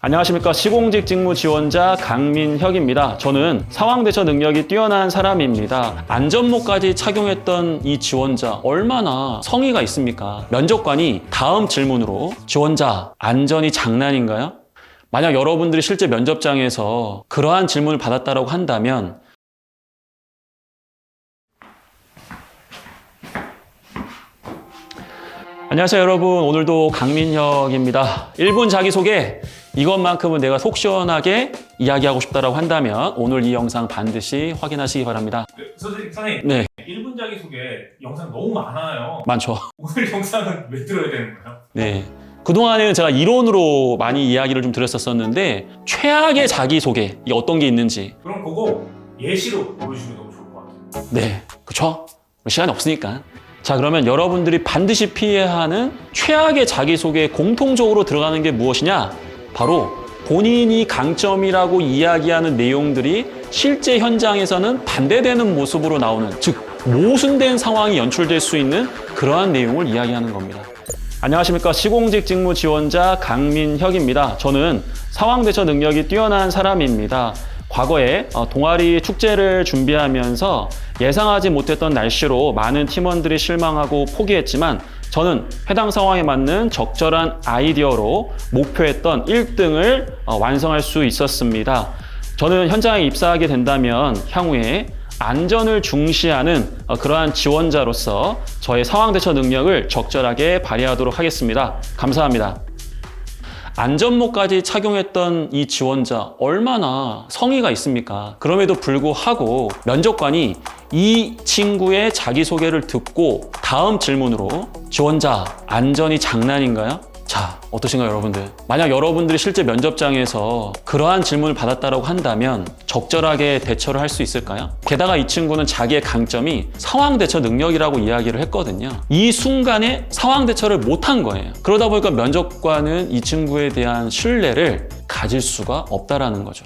안녕하십니까. 시공직 직무 지원자 강민혁입니다. 저는 상황 대처 능력이 뛰어난 사람입니다. 안전모까지 착용했던 이 지원자 얼마나 성의가 있습니까? 면접관이 다음 질문으로 지원자 안전이 장난인가요? 만약 여러분들이 실제 면접장에서 그러한 질문을 받았다고 한다면 안녕하세요 여러분, 오늘도 강민혁입니다. 1분 자기소개, 이것만큼은 내가 속 시원하게 이야기하고 싶다고 한다면 오늘 이 영상 반드시 확인하시기 바랍니다. 선생님, 네. 1분 자기소개 영상 너무 많아요. 많죠. 오늘 영상은 왜 들어야 되는 거예요? 네. 그동안에는 제가 이론으로 많이 이야기를 좀 드렸었는데 최악의 자기소개, 이게 어떤 게 있는지. 그럼 그거 예시로 보여주시면 너무 좋을 것 같아요. 네, 그쵸? 시간이 없으니까. 자, 그러면 여러분들이 반드시 피해야 하는 최악의 자기소개에 공통적으로 들어가는 게 무엇이냐? 바로 본인이 강점이라고 이야기하는 내용들이 실제 현장에서는 반대되는 모습으로 나오는, 즉 모순된 상황이 연출될 수 있는 그러한 내용을 이야기하는 겁니다. 안녕하십니까. 시공직 직무 지원자 강민혁입니다. 저는 상황 대처 능력이 뛰어난 사람입니다. 과거에 동아리 축제를 준비하면서 예상하지 못했던 날씨로 많은 팀원들이 실망하고 포기했지만 저는 해당 상황에 맞는 적절한 아이디어로 목표했던 1등을 완성할 수 있었습니다. 저는 현장에 입사하게 된다면 향후에 안전을 중시하는 그러한 지원자로서 저의 상황 대처 능력을 적절하게 발휘하도록 하겠습니다. 감사합니다. 안전모까지 착용했던 이 지원자 얼마나 성의가 있습니까? 그럼에도 불구하고 면접관이 이 친구의 자기소개를 듣고 다음 질문으로 지원자 안전이 장난인가요? 자, 어떠신가요 여러분들? 만약 여러분들이 실제 면접장에서 그러한 질문을 받았다고 한다면 적절하게 대처를 할 수 있을까요? 게다가 이 친구는 자기의 강점이 상황 대처 능력이라고 이야기를 했거든요. 이 순간에 상황 대처를 못한 거예요. 그러다 보니까 면접관은 이 친구에 대한 신뢰를 가질 수가 없다라는 거죠.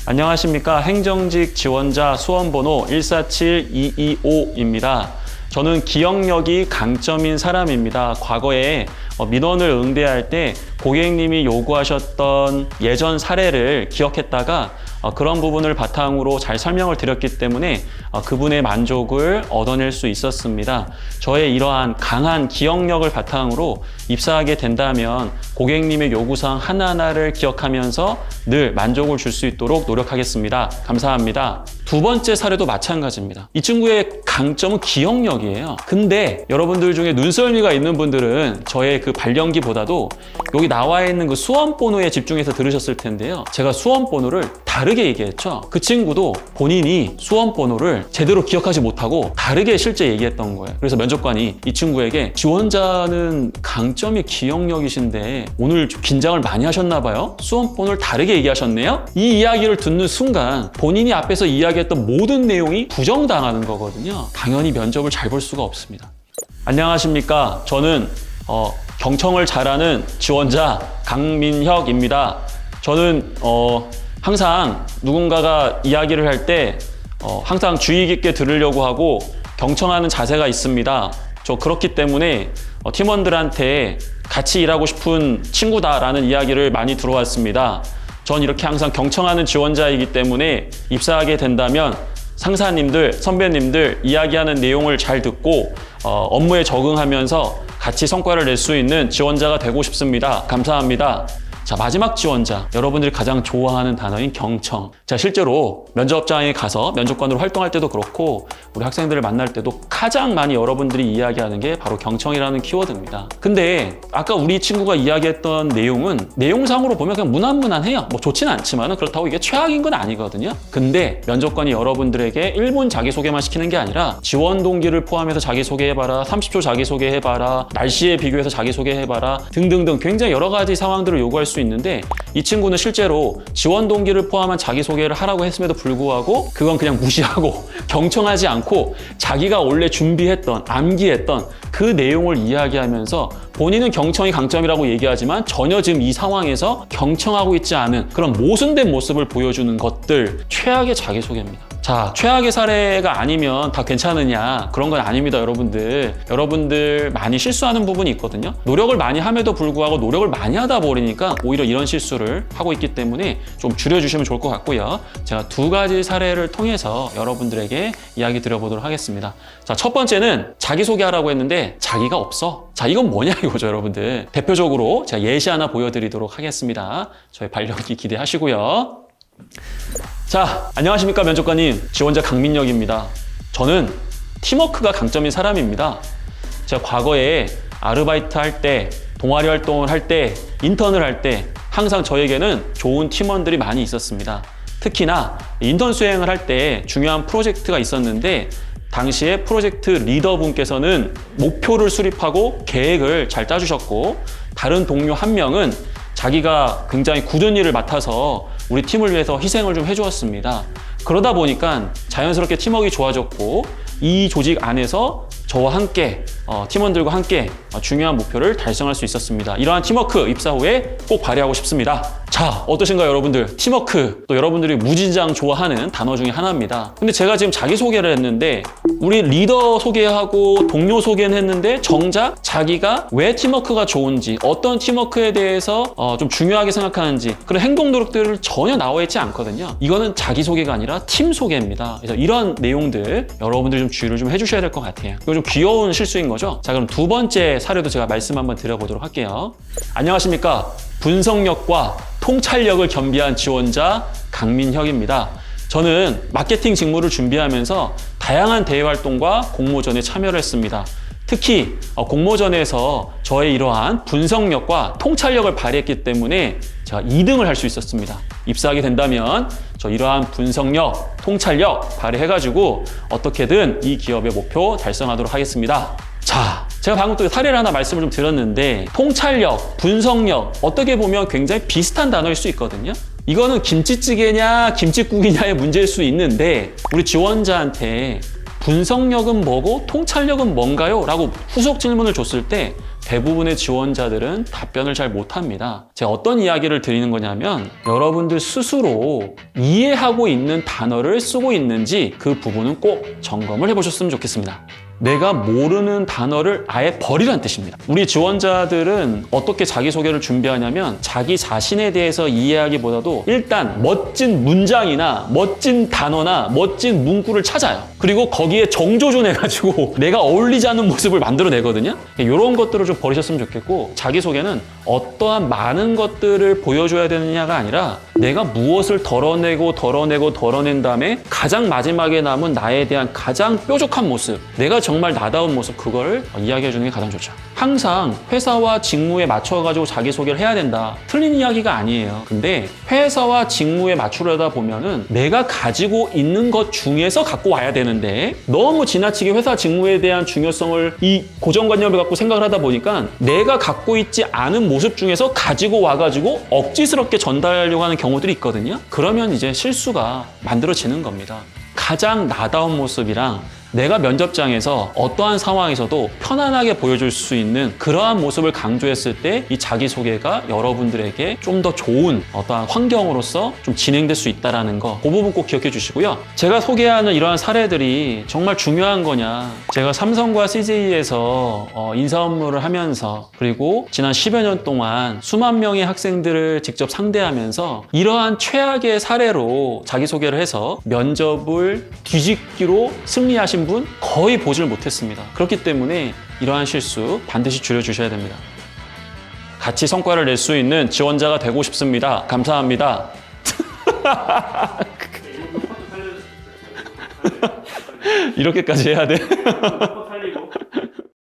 안녕하십니까. 행정직 지원자 수험번호 147225입니다. 저는 기억력이 강점인 사람입니다. 과거에 민원을 응대할 때 고객님이 요구하셨던 예전 사례를 기억했다가 그런 부분을 바탕으로 잘 설명을 드렸기 때문에 그분의 만족을 얻어낼 수 있었습니다. 저의 이러한 강한 기억력을 바탕으로 입사하게 된다면 고객님의 요구사항 하나하나를 기억하면서 늘 만족을 줄 수 있도록 노력하겠습니다. 감사합니다. 두 번째 사례도 마찬가지입니다. 이 친구의 강점은 기억력이에요. 근데 여러분들 중에 눈썰미가 있는 분들은 저의 그 발령기보다도 여기 나와 있는 그 수험번호에 집중해서 들으셨을 텐데요. 제가 수험번호를 다르게 얘기했죠. 그 친구도 본인이 수험번호를 제대로 기억하지 못하고 다르게 실제 얘기했던 거예요. 그래서 면접관이 이 친구에게 지원자는 강점이 기억력이신데 오늘 좀 긴장을 많이 하셨나 봐요. 수험번호를 다르게 얘기하셨네요. 이 이야기를 듣는 순간 본인이 앞에서 이야기했던 모든 내용이 부정당하는 거거든요. 당연히 면접을 잘 볼 수가 없습니다. 안녕하십니까. 저는 경청을 잘하는 지원자 강민혁입니다. 저는 항상 누군가가 이야기를 할 때 항상 주의 깊게 들으려고 하고 경청하는 자세가 있습니다. 저 그렇기 때문에 팀원들한테 같이 일하고 싶은 친구다라는 이야기를 많이 들어왔습니다. 전 이렇게 항상 경청하는 지원자이기 때문에 입사하게 된다면 상사님들, 선배님들 이야기하는 내용을 잘 듣고 업무에 적응하면서 같이 성과를 낼 수 있는 지원자가 되고 싶습니다. 감사합니다. 자, 마지막 지원자, 여러분들이 가장 좋아하는 단어인 경청. 자, 실제로 면접장에 가서 면접관으로 활동할 때도 그렇고 우리 학생들을 만날 때도 가장 많이 여러분들이 이야기하는 게 바로 경청이라는 키워드입니다. 근데 아까 우리 친구가 이야기했던 내용은 내용상으로 보면 그냥 무난무난해요. 뭐 좋지는 않지만 그렇다고 이게 최악인 건 아니거든요. 근데 면접관이 여러분들에게 1분 자기소개만 시키는 게 아니라 지원 동기를 포함해서 자기소개해봐라, 30초 자기소개해봐라, 날씨에 비교해서 자기소개해봐라 등등등 굉장히 여러 가지 상황들을 요구할 수 있는데 이 친구는 실제로 지원 동기를 포함한 자기소개를 하라고 했음에도 불구하고 그건 그냥 무시하고 경청하지 않고 자기가 원래 준비했던, 암기했던 그 내용을 이야기하면서 본인은 경청이 강점이라고 얘기하지만 전혀 지금 이 상황에서 경청하고 있지 않은 그런 모순된 모습을 보여주는 것들, 최악의 자기소개입니다. 자, 최악의 사례가 아니면 다 괜찮으냐? 그런 건 아닙니다, 여러분들. 여러분들 많이 실수하는 부분이 있거든요. 노력을 많이 함에도 불구하고 노력을 많이 하다 보니까 오히려 이런 실수를 하고 있기 때문에 좀 줄여주시면 좋을 것 같고요. 제가 두 가지 사례를 통해서 여러분들에게 이야기 드려보도록 하겠습니다. 자, 첫 번째는 자기소개하라고 했는데 자기가 없어. 자, 이건 뭐냐 이거죠, 여러분들. 대표적으로 제가 예시 하나 보여드리도록 하겠습니다. 저의 발령기 기대하시고요. 자, 안녕하십니까 면접관님, 지원자 강민혁입니다. 저는 팀워크가 강점인 사람입니다. 제가 과거에 아르바이트 할 때, 동아리 활동을 할 때, 인턴을 할 때 항상 저에게는 좋은 팀원들이 많이 있었습니다. 특히나 인턴 수행을 할 때 중요한 프로젝트가 있었는데 당시에 프로젝트 리더분께서는 목표를 수립하고 계획을 잘 짜주셨고, 다른 동료 한 명은 자기가 굉장히 굳은 일을 맡아서 우리 팀을 위해서 희생을 좀 해주었습니다. 그러다 보니까 자연스럽게 팀워크가 좋아졌고, 이 조직 안에서 저와 함께 팀원들과 함께 중요한 목표를 달성할 수 있었습니다. 이러한 팀워크 입사 후에 꼭 발휘하고 싶습니다. 자, 어떠신가요, 여러분들? 팀워크, 또 여러분들이 무진장 좋아하는 단어 중에 하나입니다. 근데 제가 지금 자기소개를 했는데 우리 리더 소개하고 동료 소개는 했는데 정작 자기가 왜 팀워크가 좋은지, 어떤 팀워크에 대해서 좀 중요하게 생각하는지 그런 행동 노력들을 전혀 나와 있지 않거든요. 이거는 자기소개가 아니라 팀 소개입니다. 그래서 이런 내용들 여러분들이 좀 주의를 좀 해주셔야 될 것 같아요. 이거 좀 귀여운 실수인 거죠. 자, 그럼 두 번째 사례도 제가 말씀 한번 드려보도록 할게요. 안녕하십니까. 분석력과 통찰력을 겸비한 지원자 강민혁입니다. 저는 마케팅 직무를 준비하면서 다양한 대외 활동과 공모전에 참여를 했습니다. 특히 공모전에서 저의 이러한 분석력과 통찰력을 발휘했기 때문에 제가 2등을 할 수 있었습니다. 입사하게 된다면 저 이러한 분석력, 통찰력 발휘해가지고 어떻게든 이 기업의 목표 달성하도록 하겠습니다. 자, 제가 방금 또 사례를 하나 말씀을 좀 드렸는데 통찰력, 분석력 어떻게 보면 굉장히 비슷한 단어일 수 있거든요. 이거는 김치찌개냐 김치국이냐의 문제일 수 있는데 우리 지원자한테 분석력은 뭐고 통찰력은 뭔가요? 라고 후속 질문을 줬을 때 대부분의 지원자들은 답변을 잘 못합니다. 제가 어떤 이야기를 드리는 거냐면 여러분들 스스로 이해하고 있는 단어를 쓰고 있는지 그 부분은 꼭 점검을 해보셨으면 좋겠습니다. 내가 모르는 단어를 아예 버리라는 뜻입니다. 우리 지원자들은 어떻게 자기소개를 준비하냐면 자기 자신에 대해서 이해하기보다도 일단 멋진 문장이나 멋진 단어나 멋진 문구를 찾아요. 그리고 거기에 정조준해가지고 내가 어울리지 않는 모습을 만들어내거든요. 이런 것들을 좀 버리셨으면 좋겠고, 자기소개는 어떠한 많은 것들을 보여줘야 되느냐가 아니라 내가 무엇을 덜어낸 다음에 가장 마지막에 남은 나에 대한 가장 뾰족한 모습, 내가 정말 나다운 모습, 그걸 이야기해 주는 게 가장 좋죠. 항상 회사와 직무에 맞춰가지고 자기소개를 해야 된다. 틀린 이야기가 아니에요. 근데 회사와 직무에 맞추려다 보면은 내가 가지고 있는 것 중에서 갖고 와야 되는데 너무 지나치게 회사 직무에 대한 중요성을 이 고정관념을 갖고 생각을 하다 보니까 내가 갖고 있지 않은 모습 중에서 가지고 와가지고 억지스럽게 전달하려고 하는 경우들이 있거든요. 그러면 이제 실수가 만들어지는 겁니다. 가장 나다운 모습이랑 내가 면접장에서 어떠한 상황에서도 편안하게 보여줄 수 있는 그러한 모습을 강조했을 때 이 자기소개가 여러분들에게 좀 더 좋은 어떠한 환경으로서 좀 진행될 수 있다는 거, 그 부분 꼭 기억해 주시고요. 제가 소개하는 이러한 사례들이 정말 중요한 거냐, 제가 삼성과 CJ에서 인사 업무를 하면서 그리고 지난 10여 년 동안 수만 명의 학생들을 직접 상대하면서 이러한 최악의 사례로 자기소개를 해서 면접을 뒤집기로 승리하신 분 거의 보질 못했습니다. 그렇기 때문에 이러한 실수 반드시 줄여주셔야 됩니다. 같이 성과를 낼 수 있는 지원자가 되고 싶습니다. 감사합니다. 이렇게까지 해야 돼?